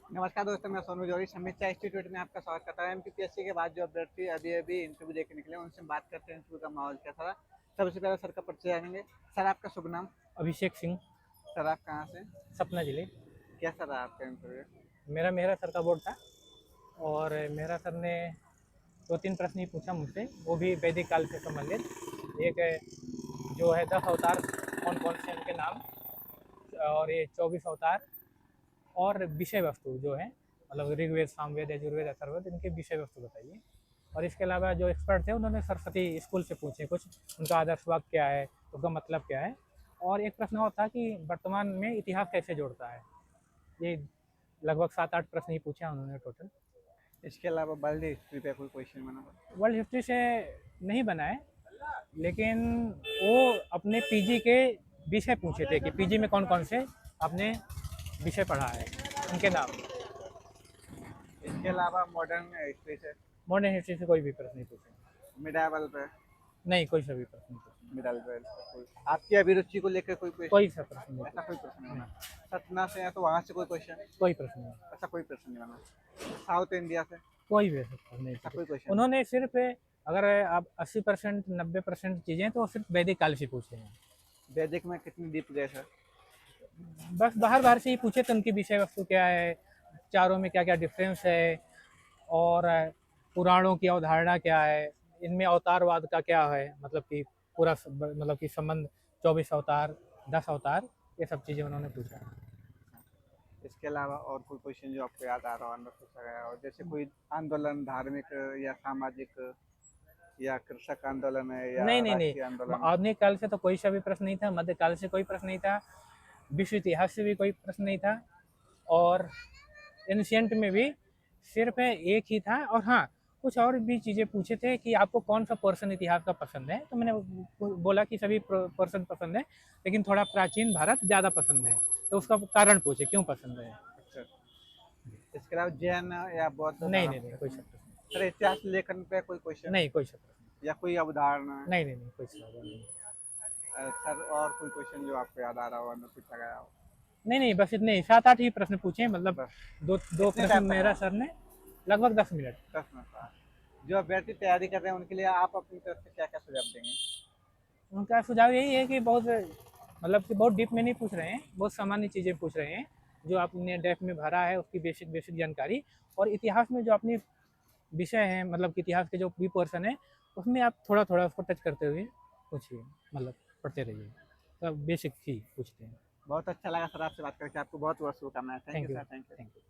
नमस्कार दोस्तों, मैं सोनू जौहरी समीक्षा इंस्टीट्यूट में आपका स्वागत करता हूँ। एमपीपीएससी के बाद जो अभ्यर्थी अभी अभी इंटरव्यू देके निकले उनसे बात करते हैं इंटरव्यू का माहौल कैसा रहा। सबसे पहले सर का परिचय जानेंगे। सर आपका शुभ नाम? अभिषेक सिंह, सर आप कहाँ से? सतना जिले। कैसा रहा आपका इंटरव्यू? मेरा सर का बोर्ड था और मेरा सर ने 2-3 प्रश्न ही पूछा मुझसे, वो भी वैदिक काल से संबंधित। एक जो है 10 अवतार कौन कौन से उनके नाम, और ये 24 अवतार और विषय वस्तु जो है, मतलब ऋग्वेद, सामवेद, यजुर्वेद, अथर्ववेद, इनके विषय वस्तु बताइए। और इसके अलावा जो एक्सपर्ट थे उन्होंने सरस्वती स्कूल से पूछे कुछ, उनका आदर्श वाक्य क्या है, उसका मतलब क्या है। और एक प्रश्न और था कि वर्तमान में इतिहास कैसे जोड़ता है। ये लगभग 7-8 प्रश्न ही पूछे हैं उन्होंने टोटल। इसके अलावा वर्ल्ड हिस्ट्री पे कोई क्वेश्चन बना हो? वर्ल्ड हिस्ट्री से नहीं बनाए, लेकिन वो अपने पीजी के विषय पूछे थे कि पीजी में कौन कौन से आपने विषय पढ़ा है, उनके नाम। इसके अलावा मॉडर्न हिस्ट्री से? मॉडर्न हिस्ट्री से कोई भी प्रश्न नहीं पूछे। मिडावल पे? नहीं, कोई सा भी प्रश्न नहीं पूछे। मिडाल पे कोई आपकी अभिरुचि को लेकर कोई क्वेश्चन? कोई सा प्रश्न नहीं ऐसा कोई पूछे। प्रश्न नहीं नहीं, बना? सतना से है तो वहाँ से कोई क्वेश्चन? कोई प्रश्न नहीं। ऐसा कोई प्रश्न नहीं बना? साउथ इंडिया से? कोई भी ऐसा प्रश्न नहीं ऐसा पूछे। कोई क्वेश्चन? उन्होंने सिर्फ, अगर आप 80% 90% चीज़ें तो सिर्फ वैदिक काल से पूछे हैं। वैदिक में कितनी डीप गए सर? बस बाहर बाहर से ही पूछे थे, उनकी विषय वस्तु क्या है, चारों में क्या क्या डिफरेंस है, और पुराणों की अवधारणा क्या है, इनमें अवतारवाद का क्या है, मतलब कि पूरा मतलब कि संबंध 24 अवतार, 10 अवतार, ये सब चीज़ें उन्होंने पूछा। इसके अलावा और कोई क्वेश्चन जो आपको याद आ रहा हो अंदर पूछा गया हो, जैसे कोई आंदोलन धार्मिक या सामाजिक या कृषक आंदोलन है या नहीं नहीं नहीं, राष्ट्रीय आंदोलन? आधुनिक काल से तो कोई सा भी प्रश्न नहीं था, मध्यकाल से कोई प्रश्न नहीं था, विश्व इतिहास से भी कोई प्रश्न नहीं था, और एंशियंट में भी सिर्फ एक ही था। और हाँ, कुछ और भी चीज़ें पूछे थे कि आपको कौन सा पर्सन इतिहास का पसंद है, तो मैंने बोला कि सभी पर्सन पसंद है, लेकिन थोड़ा प्राचीन भारत ज़्यादा पसंद है। तो उसका कारण पूछे क्यों पसंद है। अच्छा, इसके अलावा जैन या बौद्ध नहीं नहीं धर्म? नहीं, कोई सा प्रश्न सर इतिहास लेखन पे कोई क्वेश्चन नहीं, कोई सा प्रश्न या कोई अवधारणा? नहीं नहीं नहीं, कोई सवाल नहीं। सर और कोई क्वेश्चन जो आपको याद आ रहा हो अंदर पूछा गया हो? नहीं नहीं, बस इतने ही 7-8 ही प्रश्न पूछे हैं, मतलब बस दो दो कितने प्रश्न टाइम तक मेरा रहा? सर ने, लगभग 10 मिनट। 10 मिनट का। जो अभ्यर्थी तैयारी कर रहे हैं उनके लिए आप अपनी तरफ से क्या क्या सुझाव देंगे? उनका सुझाव यही है कि बहुत, मतलब कि बहुत डीप में नहीं पूछ रहे हैं, बहुत सामान्य चीज़ें पूछ रहे हैं। जो आपने डेफ में भरा है उसकी बेसिक बेसिक जानकारी, और इतिहास में जो अपनी विषय है, मतलब कि इतिहास के जो भी पोर्शन है उसमें आप थोड़ा थोड़ा उसको टच करते हुए पूछिए, मतलब पढ़ते रहिए। तो बेसिक ही पूछते हैं। बहुत अच्छा लगा सर आपसे बात करके। आपको बहुत बहुत शुभकामनाएं। Thank you thank you, sir, thank you. Thank you.